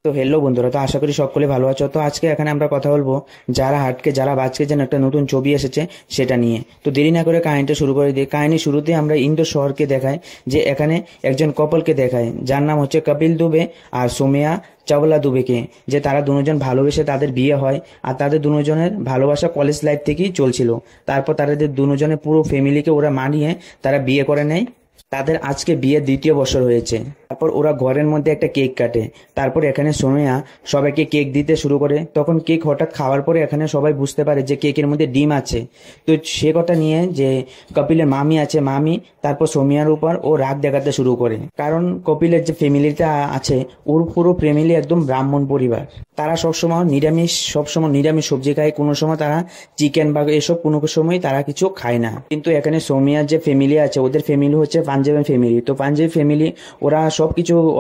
তো হেলো বন্ধুরা, তো আশা করি সকলে ভালো আছো। তো আজকে এখানে আমরা কথা বলবো যারা হাটকে যারা বাজকে যেন একটা নতুন ছবি এসেছে সেটা নিয়ে। তো দেরি না করে কাহিনীটা শুরু করে দিই। কাহিনী শুরুতে আমরা ইন্দোর শহরকে দেখায়, যে এখানে একজন কপলকে দেখায় যার নাম হচ্ছে কপিল দুবে আর সোমিয়া চাওলা দুবেকে, যে তারা দুজন ভালোবেসে তাদের বিয়ে হয়। আর তাদের দুজনের ভালোবাসা কলেজ লাইফ থেকেই চলছিল। তারপর তাদের দুজনের পুরো ফ্যামিলিকে ওরা মানিয়ে তারা বিয়ে করে নেয়। তাদের আজকে বিয়ের দ্বিতীয় বছর হয়েছে। তারপর ওরা ঘরের মধ্যে একটা কেক কাটে। তারপর এখানে সোনিয়া সবাইকে কেক দিতে শুরু করে। তখন কেক হঠাৎ খাওয়ার পরে এখানে সবাই বুঝতে পারে যে কেকের মধ্যে ডিম আছে। তো সে কথা নিয়ে যে কপিলের মামি আছে, মামি তারপর সোমিয়ার উপর ও রাগ দেখাতে শুরু করে। কারণ কপিলের যে ফ্যামিলিটা আছে, ওর পুরো ফ্যামিলি একদম ব্রাহ্মণ পরিবার। তারা সবসময় নিরামিষ সবজি খায়, কোনো সময় তারা চিকেন বা এসব কোনো সময় তারা কিছু খায় না। কিন্তু এখানে সোমিয়ার যে ফ্যামিলি আছে, ওদের ফ্যামিলি হচ্ছে পাঞ্জাবি ফ্যামিলি। তো পাঞ্জাবি ফ্যামিলি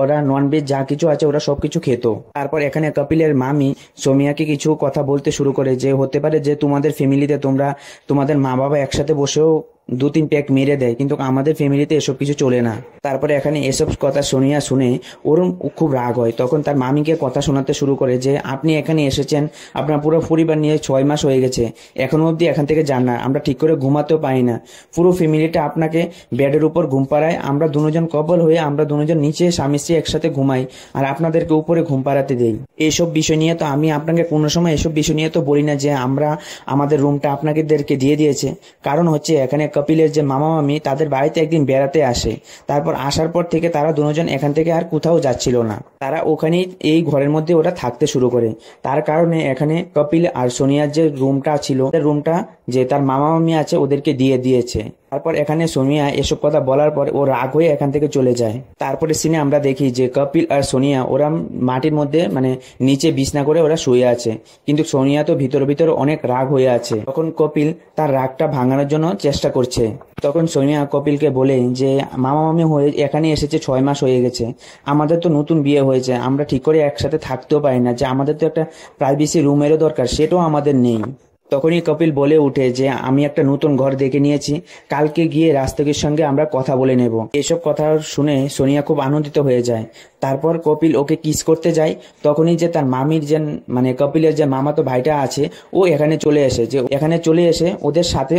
ওরা ননভেজ যা কিছু আছে ওরা সবকিছু খেত। তারপর এখানে কপিলের মামি সোমিয়াকে কিছু কথা বলতে শুরু করে, যে হতে পারে যে তোমাদের ফ্যামিলিতে তোমাদের মা বাবা একসাথে বসেও 2-3 প্যাক মেরে দেয়, কিন্তু আমাদের ফ্যামিলিতে এসব কিছু চলে না। তারপরে এখানে এসব কথা সোনিয়া শুনে ওর খুব রাগ হয়। তখন তার মামিকে কথা শোনাতে শুরু করে, যে আপনি এখানে এসেছেন, আপনার পুরো পরিবার নিয়ে 6 মাস হয়ে গেছে, এখনো অবধি এখান থেকে যান না, আমরা ঠিক করে ঘুমাতেও পাই না, পুরো ফ্যামিলিটা আপনাকে বেডের উপর ঘুম পাড়ায়, আমরা দুজন কপল হয়ে আমরা দুজন নিচে স্বামী স্ত্রী একসাথে ঘুমাই, আর আপনাদেরকে উপরে ঘুম পাড়াতে দেই। এইসব বিষয় নিয়ে তো আমি আপনাকে কোনো সময় এসব বিষয় নিয়ে তো বলি না যে আমরা আমাদের রুমটা আপনাদেরকে দিয়ে দিয়েছে। কারণ হচ্ছে এখানে কপিলের যে মামা মামি তাদের বাড়িতে একদিন বেড়াতে আসে। তারপর আসার পর থেকে তারা দুজন এখান থেকে আর কোথাও যাচ্ছিল না, তারা ওখানেই এই ঘরের মধ্যে ওরা থাকতে শুরু করে। তার কারণে এখানে কপিল আর সোনিয়ার যে রুমটা ছিল, রুমটা যে তার মামা মামি আছে ওদেরকে দিয়ে দিয়েছে। তারপর এখানে সোনিয়া এসব কথা বলার পর ও রাগ হয়ে এখান থেকে চলে যায়। তারপরে সিনে আমরা দেখি যে কপিল আর সোনিয়া ওরা মাটির মধ্যে নিচে বিছনা করে ওরা শুয়ে আছে, কিন্তু সোনিয়া তো ভিতর অনেক রাগ হয়ে আছে। তখন কপিল তার রাগটা ভাঙানোর জন্য চেষ্টা করছে। তখন সোনিয়া কপিলকে বলে যে মামা মামি হয়ে এখানে এসেছে 6 মাস হয়ে গেছে, আমাদের তো নতুন বিয়ে হয়েছে, আমরা ঠিক করে একসাথে থাকতেও পারি না, যে আমাদের তো একটা প্রাইভেসি রুমেরও দরকার, সেটাও আমাদের নেই। তখনই কপিল বলে উঠে যে আমি একটা নতুন ঘর দেখে নিয়েছি, কালকে গিয়ে রাস্তকের সঙ্গে আমরা কথা বলে নেব। এসব কথা শুনে সোনিয়া খুব আনন্দিত হয়ে যায়। তারপর কপিল ওকে কিস করতে যায়। তখনই যে তার মামির যে কপিলের যে মামাতো ভাইটা আছে ও এখানে চলে এসে ওদের সাথে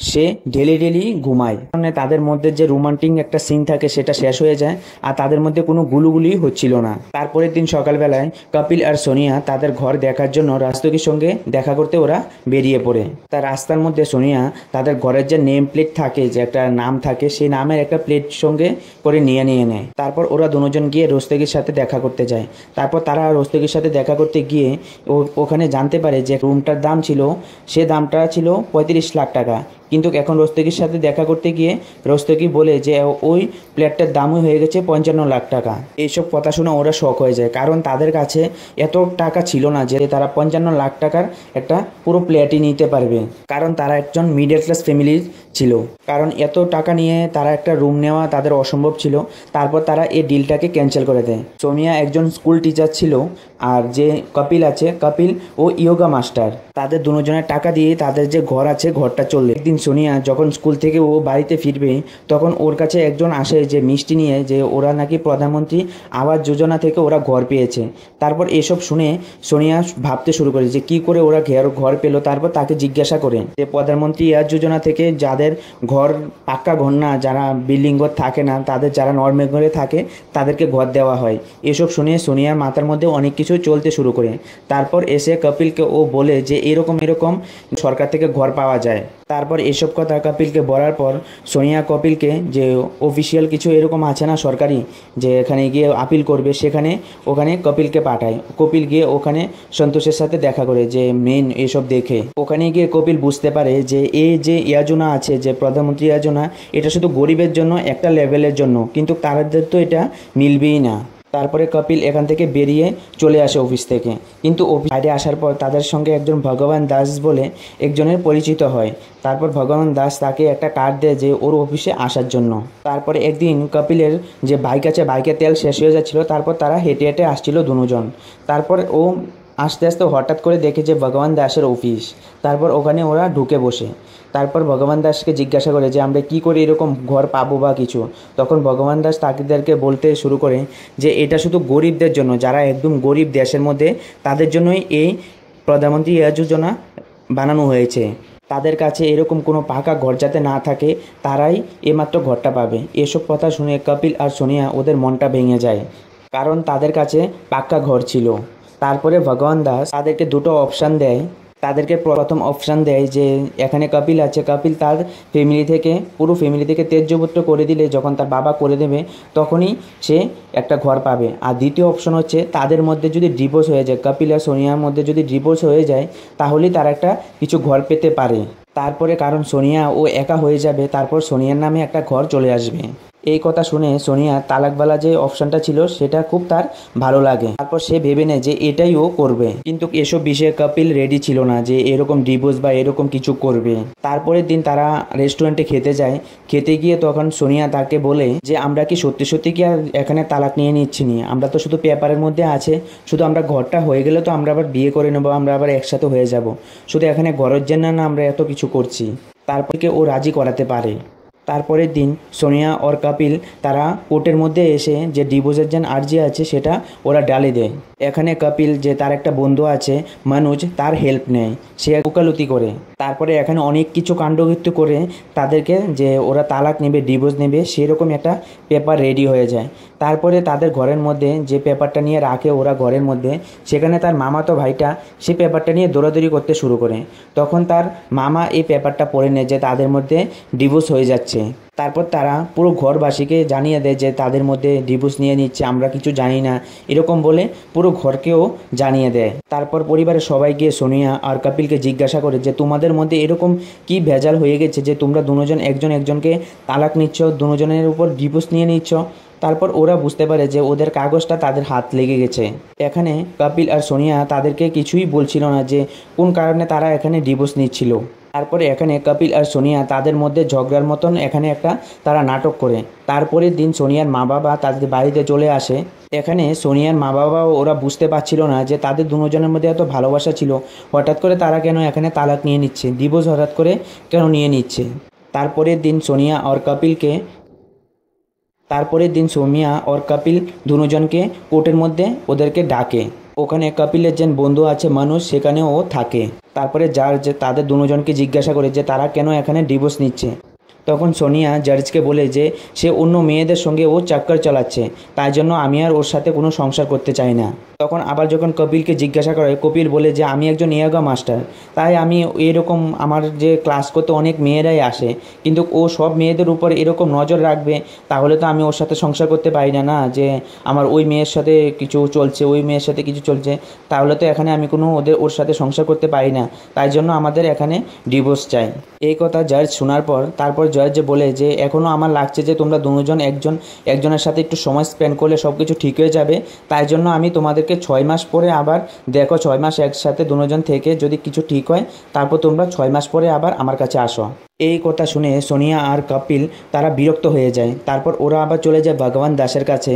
সে ডেলি ঘুমায়। মানে তাদের মধ্যে যে রোমান্টিক একটা সিন থাকে সেটা শেষ হয়ে যায়, আর তাদের মধ্যে কোনো গুলুগুলি হচ্ছিল না। তারপরের দিন সকালবেলায় কপিল আর সোনিয়া তাদের ঘর দেখার জন্য রাস্তকির সঙ্গে দেখা করতে ওরা বেরিয়ে পড়ে। তার রাস্তার মধ্যে সোনিয়া তাদের ঘরের যে নেম প্লেট থাকে, যে একটা নাম থাকে, সেই নামের একটা প্লেট সঙ্গে করে নিয়ে নেয়। তারপর ওরা দুজন গিয়ে রস্তগীর সাথে দেখা করতে যায়। তারপর তারা রস্তগীর সাথে দেখা করতে গিয়ে ওখানে জানতে পারে যে রুমটার দাম ছিল, সে দামটা ছিল 35 লাখ টাকা। কিন্তু এখন রস্তগীর সাথে দেখা করতে গিয়ে রস্তগী বলে যে ওই প্লেটটার দামই হয়ে গেছে 55 লাখ টাকা। এইসব কথা শুনে ওরা শক হয়ে যায়, কারণ তাদের কাছে এত টাকা ছিল না যে তারা 55 লাখ টাকার একটা পুরো প্লেটই নিতে পারবে। কারণ তারা একজন মিডল ক্লাস ফ্যামিলির ছিল, কারণ এত টাকা নিয়ে তারা একটা রুম নেওয়া তাদের অসম্ভব ছিল। তারপর তারা এই ডিলটাকে ক্যান্সেল করে দেয়। সোনিয়া একজন স্কুল টিচার ছিল, আর যে কপিল আছে, কপিল ও ইয়োগা মাস্টার। তাদের দুজনের টাকা দিয়ে তাদের যে ঘর আছে ঘরটা চলবে। একদিন সোনিয়া যখন স্কুল থেকে ও বাড়িতে ফিরবে, তখন ওর কাছে একজন আসে যে মিষ্টি নিয়ে, যে ওরা নাকি প্রধানমন্ত্রী আবাস যোজনা থেকে ওরা ঘর পেয়েছে। তারপর এসব শুনে সোনিয়া ভাবতে শুরু করে যে কি করে ওরা ঘর পেলো। তারপর তাকে জিজ্ঞাসা করে যে প্রধানমন্ত্রী আবাস যোজনা থেকে যাদের ঘর পাক্কা ঘর না, যারা বিল্ডিং ঘর থাকে না, তাদের যারা নর্মাল ঘরে থাকে তাদেরকে ঘর দেওয়া হয়। এসব শুনে সোনিয়ার মাথার মধ্যে অনেক কিছু চলতে শুরু করে। তারপর এসে কপিলকে ও বলে যে এরকম সরকার থেকে ঘর পাওয়া যায়। তারপর এসব কথা কপিলকে বলার পর সোনিয়া কপিলকে যে অফিসিয়াল কিছু এরকম আছে না সরকারি, যে এখানে গিয়ে আপিল করবে, ওখানে কপিলকে পাঠায়। কপিল গিয়ে ওখানে সন্তোষের সাথে দেখা করে, যে মেন এসব দেখে ওখানে গিয়ে কপিল বুঝতে পারে যে এই যে যোজনা আছে, যে প্রধানমন্ত্রী যোজনা, এটা শুধু গরিবের জন্য, একটা লেভেলের জন্য, কিন্তু তাদের তো এটা মিলবেই না। তারপরে কপিল এখান থেকে বেরিয়ে চলে আসে অফিস থেকে। কিন্তু অফিস বাইরে আসার পর তাদের সঙ্গে একজন ভগবান দাস বলে একজনের পরিচিত হয়। তারপর ভগবান দাস তাকে একটা কার্ড দেয় যে ওর অফিসে আসার জন্য। তারপরে একদিন কপিলের যে বাইক আছে, বাইকের তেল শেষ হয়ে যাচ্ছিল। তারপর তারা হেঁটে আসছিল দুজন। তারপর ও আস্তে আস্তে হঠাৎ করে দেখে যে ভগবান দাসের অফিস। তারপর ওখানে ওরা ঢুকে বসে। তারপর ভগবান দাসকে জিজ্ঞাসা করে যে আমরা কি করে এরকম ঘর পাবো বা কিছু। তখন ভগবান দাস তাদেরকে বলতে শুরু করে যে এটা শুধু গরিবদের জন্য, যারা একদম গরিব দেশের মধ্যে তাদের জন্যই এই প্রধানমন্ত্রী আবাস যোজনা বানানো হয়েছে। তাদের কাছে এরকম কোনো পাকা ঘর যাতে না থাকে, তারাই এইমাত্র ঘরটা পাবে। এসব কথা শুনে কপিল আর সোনিয়া ওদের মনটা ভেঙে যায়, কারণ তাদের কাছে পাক্কা ঘর ছিল। তারপরে ভগবান দাস তাদেরকে দুটো অপশান দেয়। তাদেরকে প্রথম অপশান দেয় যে এখানে কপিল আছে, কপিল তার পুরো ফ্যামিলি থেকে ত্যায্যপুত্র করে দিলে, যখন তার বাবা করে দেবে তখনই সে একটা ঘর পাবে। আর দ্বিতীয় অপশন হচ্ছে তাদের মধ্যে যদি ডিভোর্স হয়ে যায়, কপিল আর সোনিয়ার মধ্যে যদি ডিভোর্স হয়ে যায়, তাহলেই তারা একটা কিছু ঘর পেতে পারে। তারপরে কারণ সোনিয়া ও একা হয়ে যাবে, তারপর সোনিয়ার নামে একটা ঘর চলে আসবে। এই কথা শুনে সোনিয়া তালাকবালা যে অপশনটা ছিল সেটা খুব তার ভালো লাগে। তারপর সে ভেবে নেয় যে এটাই ও করবে। কিন্তু এসব বিষয়ে কপিল রেডি ছিল না যে এরকম ডিভোর্স বা এরকম কিছু করবে। তারপরের দিন তারা রেস্টুরেন্টে খেতে যায়। খেতে গিয়ে তখন সোনিয়া তাকে বলে যে আমরা কি সত্যি সত্যি কি আর এখানে তালাক নিয়ে নিচ্ছি নি? আমরা তো শুধু পেপারের মধ্যে আছে, শুধু আমরা ঘরটা হয়ে গেলে তো আমরা আবার বিয়ে করে নেবো, আমরা আবার একসাথে হয়ে যাব। শুধু এখানে ঘরের জন্য না আমরা এত কিছু করছি। তারপরকে ও রাজি করাতে পারে। তারপরের দিন সোনিয়া আর কপিল তারা কোর্টের মধ্যে এসে যে ডিভোর্সের যে আর্জি আছে সেটা ওরা ডালে দেয়। এখানে কপিল যে তার একটা বন্ধু আছে মনোজ, তার হেল্প নেয়, সে ওকালতি করে। তারপরে এখানে অনেক কিছু কাণ্ডকীর্তি করে তাদেরকে যে ওরা তালাক নেবে, ডিভোর্স নেবে, সেরকম একটা পেপার রেডি হয়ে যায়। তারপরে তাদের ঘরের মধ্যে যে পেপারটা নিয়ে রাখে ওরা ঘরের মধ্যে, সেখানে তার মামাতো ভাইটা সেই পেপারটা নিয়ে দৌড়াদৌড়ি করতে শুরু করে। তখন তার মামা এই পেপারটা পড়ে নেয় যে তাদের মধ্যে ডিভোর্স হয়ে যাচ্ছে। তারপর তারা পুরো ঘরবাসীকে জানিয়ে দেয় যে তাদের মধ্যে ডিভোর্স নিয়ে নিচ্ছে, আমরা কিছু জানি না, এরকম বলে পুরো ঘরকেও জানিয়ে দেয়। তারপর পরিবারের সবাই গিয়ে সোনিয়া আর কপিলকে জিজ্ঞাসা করে যে তোমাদের মধ্যে এরকম কি ভেজাল হয়ে গেছে যে তোমরা দুজন একজনকে তালাক নিচ্ছ, দুজনের উপর ডিভোর্স নিয়ে নিচ্ছ। তারপর ওরা বুঝতে পারে যে ওদের কাগজটা তাদের হাত লেগে গেছে। এখানে কপিল আর সোনিয়া তাদেরকে কিছুই বলছিল না যে কোন কারণে তারা এখানে ডিভোর্স নিচ্ছিল। তারপরে এখানে কপিল আর সোনিয়া তাদের মধ্যে ঝগড়ার মতন এখানে একটা তারা নাটক করে। তারপরের দিন সোনিয়ার মা বাবা তাদের বাড়িতে চলে আসে। এখানে সোনিয়ার মা বাবাও ওরা বুঝতে পারছিল না যে তাদের দুজনের মধ্যে এত ভালোবাসা ছিল, হঠাৎ করে তারা কেন এখানে তালাক নিয়ে নিচ্ছে, ডিভোর্স হঠাৎ করে কেন নিয়ে নিচ্ছে। তারপরের দিন সোনিয়া আর কপিল দুজনকে কোর্টের মধ্যে ওদেরকে ডাকে। ওখানে কপিলের যে বন্ধু আছে মানুষ, সেখানে ও থাকে। তারপরে তাদের দুজনকে জিজ্ঞাসা করে যে তারা কেন এখানে ডিভোর্স নিচ্ছে। তখন সোনিয়া জাজকে বলে যে সে অন্য মেয়েদের সঙ্গে ও চক্কর চালাচ্ছে, তাই জন্য আমি আর ওর সাথে কোনো সংসার করতে চাই না। তখন আবার যখন কপিলকে জিজ্ঞাসা করে, কপিল বলে যে আমি একজন ইয়োগা মাস্টার, তাই আমি এরকম আমার যে ক্লাস করতে অনেক মেয়েরাই আসে, কিন্তু ও সব মেয়েদের উপর এরকম নজর রাখবে, তাহলে তো আমি ওর সাথে সংসার করতে পারি না, না যে আমার ওই মেয়ের সাথে কিছু চলছে, ওই মেয়ের সাথে কিছু চলছে, তাহলে তো এখানে আমি কোনো ওর সাথে সংসার করতে পারি না, তাই জন্য আমাদের এখানে ডিভোর্স চাই। এই কথা জজ শোনার পর তারপর জজ বলে যে এখনও আমার লাগছে যে তোমরা দুজন একজনের সাথে একটু সময় স্পেন্ড করলে সব কিছু ঠিক হয়ে যাবে, তাই জন্য আমি তোমাদেরকে 6 মাস পরে আবার দেখো, 6 মাস একসাথে দুজন থেকে যদি কিছু ঠিক হয়, তারপর তোমরা 6 মাস পরে আবার আমার কাছে আসো। এই কথা শুনে সোনিয়া আর কপিল তারা বিরক্ত হয়ে যায়। তারপর ওরা আবার চলে যায় ভগবান দাসের কাছে।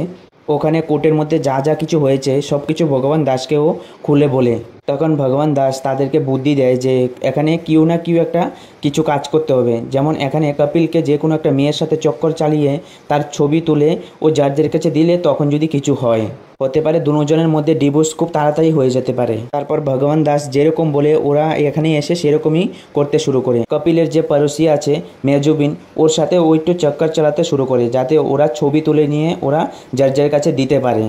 ওখানে কোর্টের মধ্যে যা যা কিছু হয়েছে সব কিছু ভগবান দাসকেও খুলে বলে। তখন ভগবান দাস তাদেরকে বুদ্ধি দেয় যে এখানে কেউ না কেউ একটা কিছু কাজ করতে হবে। যেমন এখানে কপিলকে যে কোনো একটা মেয়ের সাথে চক্কর চালিয়ে তার ছবি তুলে ও জাজের কাছে দিলে তখন যদি কিছু হয়, হতে পারে দুজনের মধ্যে ডিভোর্স খুব তাড়াতাড়ি হয়ে যেতে পারে। তারপর ভগবান দাস যেরকম বলে ওরা এখানে এসে সেরকমই করতে শুরু করে। কপিলের যে পড়োশি আছে মেজুবিন, ওর সাথে ও একটু চক্কর চালাতে শুরু করে যাতে ওরা ছবি তুলে নিয়ে ওরা জাজের কাছে দিতে পারে।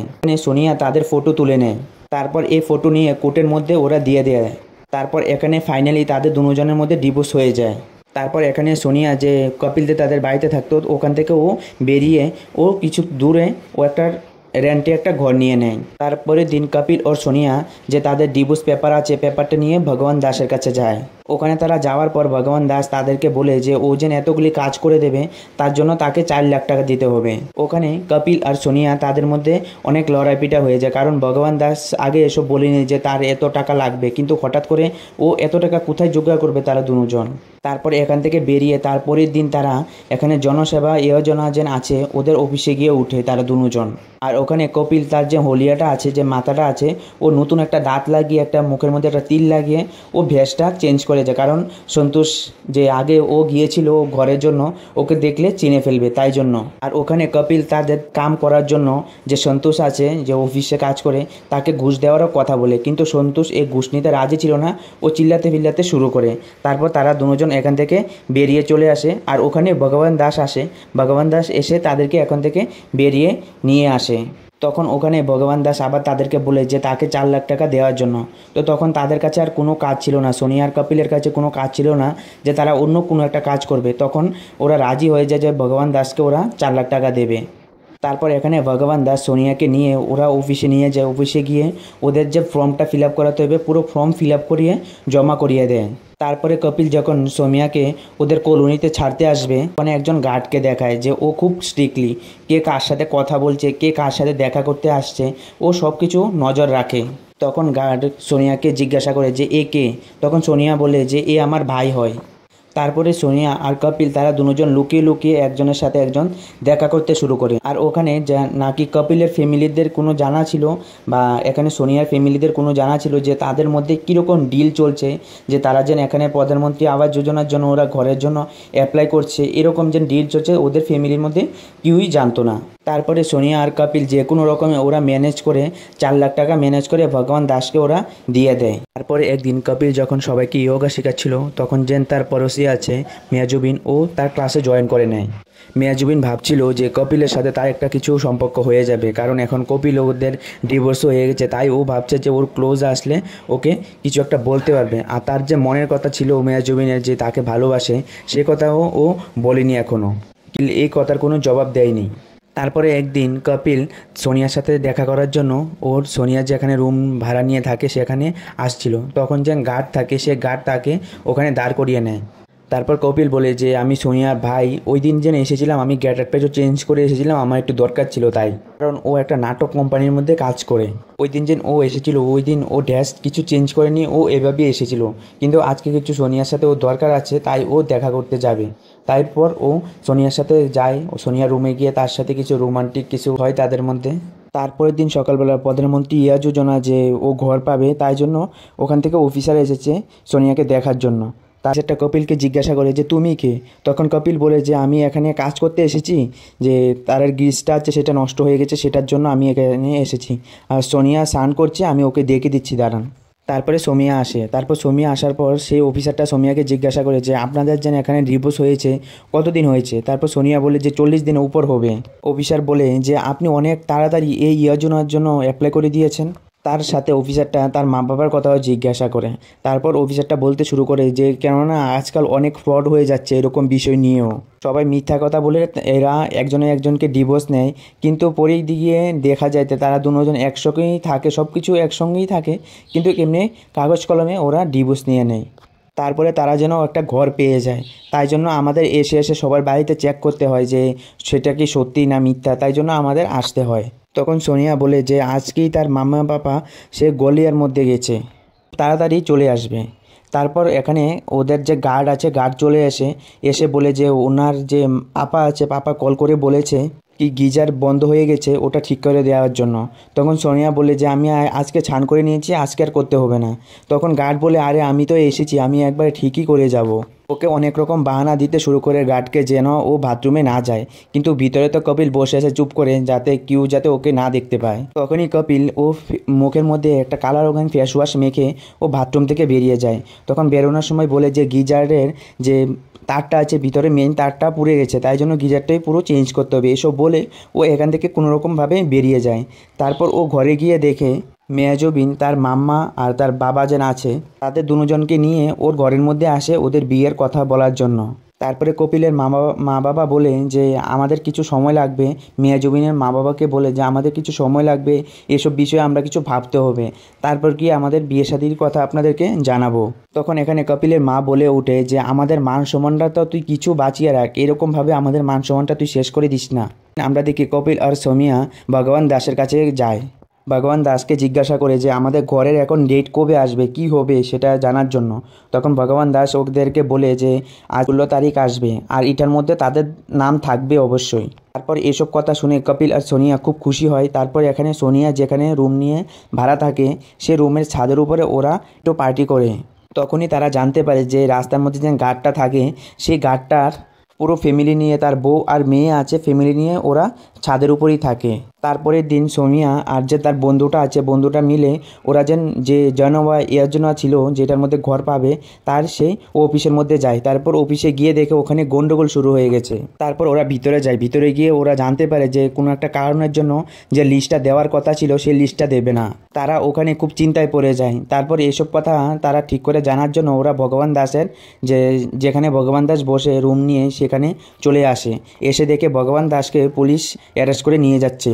সোনিয়া তাদের ফটো তুলে নেয়। তারপর এই ফটো নিয়ে কোর্টের মধ্যে ওরা দিয়ে দেয়। তারপর এখানে ফাইনালি তাদের দুজনের মধ্যে ডিভোর্স হয়ে যায়। তারপর এখানে সোনিয়া যে কপিলদের তাদের বাড়িতে থাকতো, ওখান থেকে ও বেরিয়ে ও কিছু দূরে ও একটা রেন্টে একটা ঘর নিয়ে নেয়। তারপরে দিন কপিল ও সোনিয়া যে তাদের ডিভোর্স পেপার আছে, পেপারটা নিয়ে ভগবান দাসের কাছে যায়। ওখানে তারা যাওয়ার পর ভগবান দাস তাদেরকে বলে যে ও যেন এতগুলি কাজ করে দেবে, তার জন্য তাকে 4 লাখ টাকা দিতে হবে। ওখানে কপিল আর সোনিয়া তাদের মধ্যে অনেক লড়াইপিটা হয়ে যায়, কারণ ভগবান দাস আগে এসব বলেনি যে তার এত টাকা লাগবে, কিন্তু হঠাৎ করে ও এত টাকা কোথায় জোগাড় করবে তারা দুজন। তারপরে এখান থেকে বেরিয়ে তারপরের দিন তারা এখানে জনসেবা যোজনা যেন আছে ওদের অফিসে গিয়ে উঠে তারা দুজন। আর ওখানে কপিল তার যে হলিয়াটা আছে, যে মাথাটা আছে, ও নতুন একটা দাঁত লাগিয়ে একটা মুখের মধ্যে একটা তিল লাগিয়ে ও ভেষটা চেঞ্জ করে যায়, কারণ সন্তোষ যে আগে ও গিয়েছিল ও ঘরের জন্য, ওকে দেখলে চিনে ফেলবে তাই জন্য। আর ওখানে কপিল তাদের কাম করার জন্য যে সন্তোষ আছে যে অফিসে কাজ করে তাকে ঘুষ দেওয়ারও কথা বলে, কিন্তু সন্তোষ এই ঘুষ নিতে রাজি ছিল না। ও চিল্লাতে শুরু করে। তারপর তারা দুজন এখান থেকে বেরিয়ে চলে আসে। আর ওখানে ভগবান দাস আসে। ভগবান দাস এসে তাদেরকে এখান থেকে বেরিয়ে নিয়ে আসে। তখন ওখানে ভগবান দাস আবার তাদেরকে বলে যে তাকে 4 লাখ টাকা দেওয়ার জন্য। তো তখন তাদের কাছে আর কোনো কাজ ছিল না, সোনিয়া আর কপিলের কাছে কোনো কাজ ছিল না যে তারা অন্য কোনো একটা কাজ করবে। তখন ওরা রাজি হয়ে যায় যে ভগবান দাসকে ওরা 4 লাখ টাকা দেবে। তারপর এখানে ভগবান দাস সোনিয়াকে নিয়ে ওরা অফিসে নিয়ে যায়। অফিসে গিয়ে ওদের যে ফর্মটা ফিল আপ করাতে হবে পুরো ফর্ম ফিল আপ করিয়ে জমা করিয়ে দেয়। তারপরে কপিল যখন সোনিয়াকে ওদের কলোনিতে ছাড়তে আসবে, ওখানে একজন গার্ডকে দেখায় যে ও খুব স্ট্রিক্টলি কে কার সাথে কথা বলছে, কে কার সাথে দেখা করতে আসছে, ও সব কিছু নজর রাখে। তখন গার্ড সোনিয়াকে জিজ্ঞাসা করে যে এ কে। তখন সোনিয়া বলে যে এ আমার ভাই হয়। তারপরে সোনিয়া আর কপিল তারা দুজন লুকিয়ে লুকিয়ে একজনের সাথে একজন দেখা করতে শুরু করে। আর ওখানে নাকি কপিলের ফ্যামিলিদের কোনো জানা ছিল, বা এখানে সোনিয়ার ফ্যামিলিদের কোনো জানা ছিল যে তাদের মধ্যে কীরকম ডিল চলছে, যে তারা যেন এখানে প্রধানমন্ত্রী আবাস যোজনার জন্য ওরা ঘরের জন্য অ্যাপ্লাই করছে, এরকম যে ডিল চলছে ওদের ফ্যামিলির মধ্যে কেউই জানতো না। তারপরে সোনিয়া আর কপিল যে কোনো রকমে ওরা ম্যানেজ করে 4 লাখ টাকা ম্যানেজ করে ভগবান দাসকে ওরা দিয়ে দেয়। তারপরে একদিন কপিল যখন সবাইকে যোগা শেখাচ্ছিল, তখন যেন তার পড়োশি আছে মেয়াজুবিন, ও তার ক্লাসে জয়েন করে নেয়। মেয়াজুবিন ভাবছিল যে কপিলের সাথে তার একটা কিছু সম্পর্ক হয়ে যাবে, কারণ এখন কপিল ওদের ডিভোর্স হয়ে গেছে, তাই ও ভাবছে যে ওর ক্লোজ আসলে ওকে কিছু একটা বলতে পারবে। আর তার যে মনের কথা ছিল মেয়াজুবিনের, যে তাকে ভালোবাসে, সে কথাও ও বলেনি এখনও, এই কথার কোনো জবাব দেয়নি। তারপরে একদিন কপিল সোনিয়ার সাথে দেখা করার জন্য ওর সোনিয়া যেখানে রুম ভাড়া নিয়ে থাকে সেখানে আসছিল। তখন যে গার্ড থাকে সে গার্ড তাকে ওখানে দাঁড় করিয়ে নেয়। তারপর কপিল বলে যে আমি সোনিয়ার ভাই, ওই দিন যেন এসেছিলাম আমি গেটআপটা চেঞ্জ করে এসেছিলাম, আমার একটু দরকার ছিল তাই, কারণ ও একটা নাটক কোম্পানির মধ্যে কাজ করে। ওই দিন যেন ও এসেছিল, ওই দিন ও ড্যাশ কিছু চেঞ্জ করেনি, ও এভাবেই এসেছিল, কিন্তু আজকে কিছু সোনিয়ার সাথে ও দরকার আছে তাই ও দেখা করতে যাবে। তারপর ও সোনিয়ার সাথে যায়, ও সোনিয়ার রুমে গিয়ে তার সাথে কিছু রোমান্টিক কিছু হয় তাদের মধ্যে। তারপরের দিন সকালবেলা প্রধানমন্ত্রী যোজনা যে ও ঘর পাবে, তাই জন্য ওখান থেকে অফিসার এসেছে সোনিয়াকে দেখার জন্য। তার সেটা কপিলকে জিজ্ঞাসা করে যে তুমি কে। তখন কপিল বলে যে আমি এখানে কাজ করতে এসেছি, যে তারের গ্রিজটা আছে সেটা নষ্ট হয়ে গেছে, সেটার জন্য আমি এখানে এসেছি। আর সোনিয়া স্নান করছে, আমি ওকে দেখে দিচ্ছি, দাঁড়ান। তারপরে সোমিয়া আসে। তারপর সোমিয়া আসার পর সেই অফিসারটা সোমিয়াকে জিজ্ঞাসা করে যে আপনাদের যেন এখানে ডিভোর্স হয়েছে কতদিন হয়েছে। তারপর সোনিয়া বলে যে 40 দিনের উপর হবে। অফিসার বলে যে আপনি অনেক তাড়াতাড়ি এই যোজনার জন্য অ্যাপ্লাই করে দিয়েছেন। তার সাথে অফিসারটা তার মা বাবার কথাও জিজ্ঞাসা করে। তারপর অফিসারটা বলতে শুরু করে যে কেননা আজকাল অনেক ফ্রড হয়ে যাচ্ছে এরকম বিষয় নিয়েও, সবাই মিথ্যা কথা বলে এরা একজনকে ডিভোর্স নেয়, কিন্তু পরে দিকে দেখা যায় তারা দুজন একসঙ্গেই থাকে, সব কিছু একসঙ্গেই থাকে, কিন্তু এমনি কাগজ কলমে ওরা ডিভোর্স নিয়ে নেয়। তারপরে তারা যেন একটা ঘর পেয়ে যায়, তাই জন্য আমাদের এসে এসে সবার বাড়িতে চেক করতে হয় যে সেটা কি সত্যি না মিথ্যা, তাই জন্য আমাদের আসতে হয়। তখন সোনিয়া বলে যে আজকেই তার মামা পাপা সে গলিয়ার মধ্যে গেছে, তাড়াতাড়ি চলে আসবে। তারপর এখানে ওদের যে গার্ড আছে গার্ড চলে এসে বলে যে ওনার যে পাপা আছে পাপা কল করে বলেছে কি গিজার বন্ধ হয়ে গেছে, ওটা ঠিক করে দেওয়ার জন্য। তখন সোনিয়া বলে যে আমি আজকে ছান করে নিয়েছি, আজকে আর করতে হবে না। তখন গার্ড বলে আরে আমি তো এসেছি, আমি একবার ঠিকই করে যাব। ওকে অনেক রকম বাহানা দিতে শুরু করে গার্ডকে যেন ও বাথরুমে না যায়, কিন্তু ভিতরে তো কপিল বসে আছে চুপ করে, যাতে ওকে না দেখতে পায়। তখনই কপিল ও মুখের মধ্যে একটা কালার রঙিন ফেস ওয়াশ মেখে ও বাথরুম থেকে বেরিয়ে যায়। তখন বেরোনোর সময় বলে যে গিজারের যে তারটা আছে ভিতরে মেইন তারটা পুড়ে গেছে, তাই জন্য গিজারটাই পুরো চেঞ্জ করতে হবে, এসব বলে ও এখান থেকে কোনোরকমভাবে বেরিয়ে যায়। তারপর ও ঘরে গিয়ে দেখে মেয়াজবিন তার মাম্মা আর তার বাবা যেন আছে, তাদের দুজনকে নিয়ে ওর ঘরের মধ্যে আসে ওদের বিয়ের কথা বলার জন্য। তারপরে কপিলের মা বাবা বলে যে আমাদের কিছু সময় লাগবে, মেয়াজুবিনের মা বাবাকে বলে যে আমাদের কিছু সময় লাগবে, এসব বিষয়ে আমরা কিছু ভাবতে হবে, তারপর কি আমাদের বিয়ে শাদীর কথা আপনাদেরকে জানাবো। তখন এখানে কপিলের মা বলে ওঠে যে আমাদের মান সম্মানটা তো তুই কিছু বাঁচিয়ে রাখ, এরকমভাবে আমাদের মান সম্মানটা তুই শেষ করে দিস না। আমরা দেখি কপিল আর সোমিয়া ভগবান দাসের কাছে যায়। ভগবান দাসকে জিজ্ঞাসা করে যে আমাদের ঘরের এখন ডেট কবে আসবে, কি হবে সেটা জানার জন্য। তখন ভগবান দাস ওদেরকে বলে যে আজ 16 তারিখ আসবে, আর এটার মধ্যে তাদের নাম থাকবে অবশ্যই। তারপর এসব কথা শুনে কপিল আর সোনিয়া খুব খুশি হয়। তারপর এখানে সোনিয়া যেখানে রুম নিয়ে ভাড়া থাকে, সে রুমের ছাদের উপরে ওরা একটু পার্টি করে। তখনই তারা জানতে পারে যে রাস্তার মধ্যে যে গার্ডটা থাকে, সেই গার্ডটার পুরো ফ্যামিলি নিয়ে, তার বউ আর মেয়ে আছে, ফ্যামিলি নিয়ে ওরা ছাদের উপরেই থাকে। তারপরের দিন সোমিয়া আর যে তার বন্ধুটা আছে, বন্ধুটা মিলে ওরা যে জানোয়া ইয়ারজনা ছিল যেটার মধ্যে ঘর পাবে, তার সেই অফিসের মধ্যে যায়। তারপর অফিসে গিয়ে দেখে ওখানে গন্ডগোল শুরু হয়ে গেছে। তারপর ওরা ভিতরে যায়, ভিতরে গিয়ে ওরা জানতে পারে যে কোনো একটা কারণের জন্য যে লিস্টটা দেওয়ার কথা ছিল সেই লিস্টটা দেবে না। তারা ওখানে খুব চিন্তায় পড়ে যায়। তারপর এসব কথা তারা ঠিক করে জানার জন্য ওরা ভগবান দাসের যেখানে ভগবান দাস বসে রুম নিয়ে সেখানে চলে আসে। এসে দেখে ভগবান দাসকে পুলিশ অ্যারেস্ট করে নিয়ে যাচ্ছে।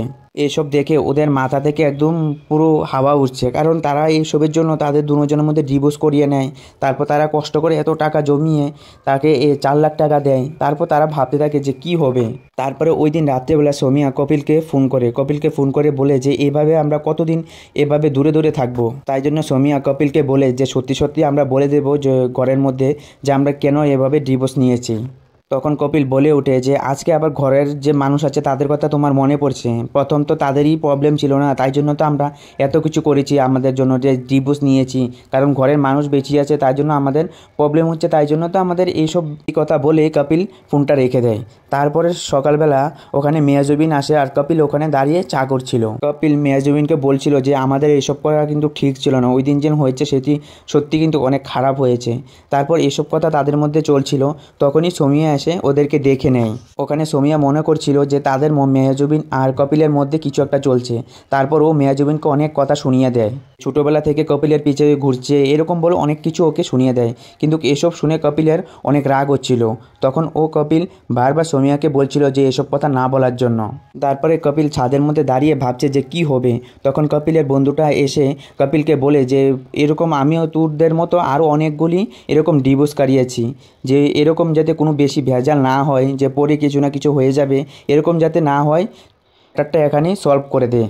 এসব দেখে ওদের মাথা থেকে একদম পুরো হাওয়া উঠছে, কারণ তারা এইসবের জন্য তাদের দুজনের মধ্যে ডিভোর্স করিয়ে নেয়। তারপর তারা কষ্ট করে এত টাকা জমিয়ে তাকে 4 লাখ টাকা দেয়। তারপর তারা ভাবতে থাকে যে কি হবে। তারপরে ওই দিন রাত্রেবেলা সোমিয়া কপিলকে ফোন করে বলে যে এভাবে আমরা কতদিন এভাবে দূরে দূরে থাকবো। তাই জন্য সোমিয়া কপিলকে বলে যে সত্যি আমরা বলে দেবো যে ঘরের মধ্যে যে আমরা কেন এভাবে ডিভোর্স নিয়েছি। তখন কপিল বলে ওঠে যে আজকে আবার ঘরের যে মানুষ আছে তাদের কথা তোমার মনে পড়ছে। প্রথম তো তাদেরই প্রবলেম ছিল না, তাই জন্য তো আমরা এত কিছু করেছি আমাদের জন্য, যে ডিভোর্স নিয়েছি, কারণ ঘরের মানুষ বেঁচে আছে, তাই জন্য আমাদের প্রবলেম হচ্ছে, তাই জন্য তো আমাদের এইসব কথা বলে কপিল ফোনটা রেখে দেয়। তারপরে সকালবেলা ওখানে মেয়াজুবিন আসে, আর কপিল ওখানে দাঁড়িয়ে চা করছিল। কপিল মেয়াজুবিনকে বলছিল যে আমাদের এইসব করা কিন্তু ঠিক ছিল না, ওই দিন যে হয়েছে সেটি সত্যি কিন্তু অনেক খারাপ হয়েছে। তারপর এসব কথা তাদের মধ্যে চলছিল, তখনই সোমিয়া এসে ওদেরকে দেখে নেয়। ওখানে সোমিয়া মনে করছিল যে তাদের মেয়াজুবিন আর কপিলের মধ্যে কিছু একটা চলছে। তারপর ও মেয়াজুবিনকে অনেক কথা শুনিয়ে দেয়, ছোটোবেলা থেকে কপিলের পিছে ঘুরছে এরকম বলে অনেক কিছু ওকে শুনিয়ে দেয়। কিন্তু এসব শুনে কপিলের অনেক রাগ হচ্ছিল। তখন কপিল বারবার সোমিয়াকে বলছিল যে এসব কথা না বলার জন্য। তারপরে কপিল ছাদের মধ্যে দাঁড়িয়ে ভাবছে যে কি হবে। তখন কপিলের বন্ধুটা এসে কপিলকে বলে যে এরকম আমিও তোদের মতো আরও অনেকগুলি এরকম ডিভোর্স করিয়েছি, যে এরকম যাতে কোনো বেশি ভেজাল না হয়, যে পরে কিছু না কিছু হয়ে যাবে, এরকম যাতে না হয়, একটা এখানেই সলভ করে দে।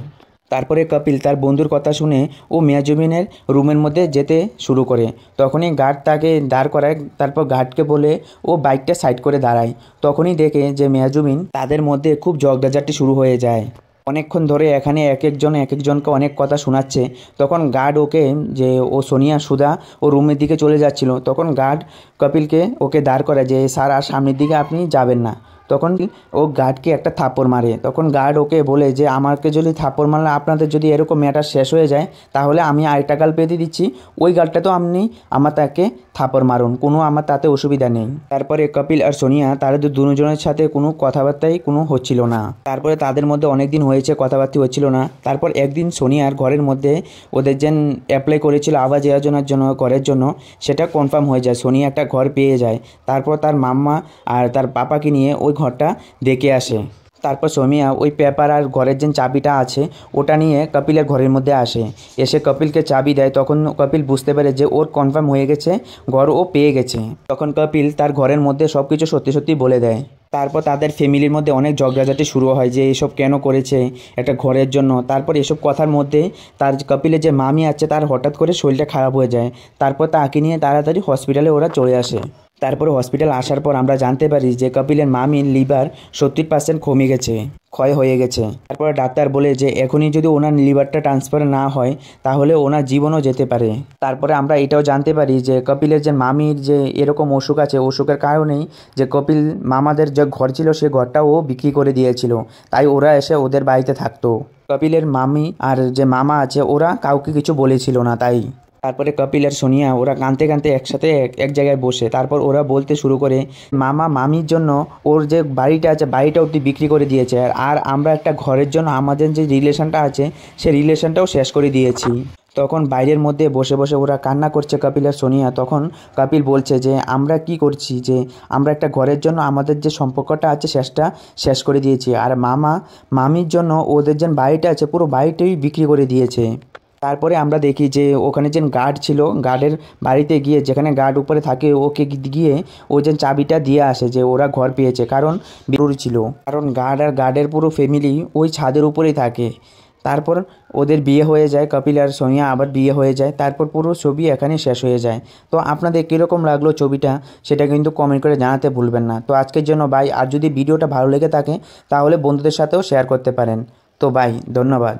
তারপরে কপিল তার বন্ধুর কথা শুনে ও মেয়াজুবিনের রুমের মধ্যে যেতে শুরু করে। তখনই গার্ড তাকে দাঁড় করায়। তারপর গার্ডকে বলে ও বাইকটা সাইড করে দাঁড়ায়। তখনই দেখে যে মেয়াজুবিন তাদের মধ্যে খুব ঝগড়াঝাটি শুরু হয়ে যায়। অনেকক্ষণ ধরে এখানে এক একজনকে অনেক কথা শোনাচ্ছে। তখন গার্ড ওকে যে ও সোনিয়া সুধা ও রুমের দিকে চলে যাচ্ছিল, তখন গার্ড কপিলকে ওকে দাঁড় করায় যে স্যার আর সামনের দিকে আপনি যাবেন না। তখন ও গার্ডকে একটা থাপ্পড় মারে। তখন গার্ড ওকে বলে যে আমাকে যদি থাপ্পড় মারলে আপনাদের যদি এরকম ম্যাটার শেষ হয়ে যায় তাহলে আমি আরেকটা গাল পেতে দিচ্ছি, ওই গালটা তো আপনি আমার তাকে থাপ্পড় মারুন, কোনো আমার তাতে অসুবিধা নেই। তারপরে কপিল আর সোনিয়া তাদের দুজনের সাথে কোনো কথাবার্তাই কোনো হচ্ছিল না। তারপরে তাদের মধ্যে অনেক দিন হয়েছে কথাবার্তা হচ্ছিল না। তারপর একদিন সোনিয়ার ঘরের মধ্যে ওদের যে অ্যাপ্লাই করেছিল আবাস যোজনার জন্য ঘরের জন্য, সেটা কনফার্ম হয়ে যায়। সোনিয়া একটা ঘর পেয়ে যায়। তারপর তার মাম্মা আর তার পাপাকে নিয়ে ওই ঘরটা দেখে আসে। তারপর সোমিয়া ওই পেপার আর ঘরের যে চাবিটা আছে ওটা নিয়ে কপিলের ঘরের মধ্যে আসে। এসে কপিলকে চাবি দেয়। তখন কপিল বুঝতে পারে যে ওর কনফার্ম হয়ে গেছে, ঘর ও পেয়ে গেছে। তখন কপিল তার ঘরের মধ্যে সব কিছু সত্যি বলে দেয়। তারপর তাদের ফ্যামিলির মধ্যে অনেক ঝগড়াঝাটি শুরু হয় যে এসব কেন করেছে একটা ঘরের জন্য। তারপর এসব কথার মধ্যে তার কপিলের যে মামি আছে তার হঠাৎ করে শরীরটা খারাপ হয়ে যায়। তারপর তাকে নিয়ে তাড়াতাড়ি হসপিটালে ওরা চলে আসে। তারপরে হসপিটাল আসার পর আমরা জানতে পারি যে কপিলের মামির লিভার 70% কমে গেছে, ক্ষয় হয়ে গেছে। তারপরে ডাক্তার বলে যে এখনই যদি ওনার লিভারটা ট্রান্সফার না হয় তাহলে ওনার জীবনও যেতে পারে। তারপরে আমরা এটাও জানতে পারি যে কপিলের যে মামির যে এরকম অসুখ আছে, অসুখের কারণেই যে কপিল মামাদের যে ঘর ছিল সে ঘরটাও বিক্রি করে দিয়েছিল, তাই ওরা এসে ওদের বাড়িতে থাকতো। কপিলের মামি আর যে মামা আছে ওরা কাউকে কিছু বলেছিল না। তাই তারপরে কপিল আর সোনিয়া ওরা কাঁদতে একসাথে এক জায়গায় বসে। তারপর ওরা বলতে শুরু করে মামা মামির জন্য ওর যে বাড়িটা আছে বাড়িটা অবধি বিক্রি করে দিয়েছে, আর আমরা একটা ঘরের জন্য আমাদের যে রিলেশনটা আছে সেই রিলেশনটাও শেষ করে দিয়েছি। তখন বাইরের মধ্যে বসে বসে ওরা কান্না করছে কপিল আর সোনিয়া। তখন কপিল বলছে যে আমরা কি করছি, যে আমরা একটা ঘরের জন্য আমাদের যে সম্পর্কটা আছে সেটা শেষ করে দিয়েছি, আর মামির জন্য ওদের যে বাড়িটা আছে পুরো বাড়িটাই বিক্রি করে দিয়েছে। তারপরে আমরা দেখি যে ওখানে যে গার্ড ছিল, গার্ডের বাড়িতে গিয়ে, যেখানে গার্ড উপরে থাকে, ওকে গিয়ে ও যে চাবিটা দিয়ে আসে যে ওরা ঘর পেয়েছে, কারণ জরুরি ছিল, কারণ গার্ড আর গার্ডের পুরো ফ্যামিলি ওই ছাদের উপরেই থাকে। তারপর ওদের বিয়ে হয়ে যায়, কপিল আর সোনিয়া আবার বিয়ে হয়ে যায়। তারপর পুরো ছবি এখানে শেষ হয়ে যায়। তো আপনাদের কীরকম লাগলো ছবিটা সেটা কিন্তু কমেন্ট করে জানাতে ভুলবেন না। তো আজকের জন্য বাই। আর যদি ভিডিওটা ভালো লেগে থাকে তাহলে বন্ধুদের সাথেও শেয়ার করতে পারেন। তো বাই, ধন্যবাদ।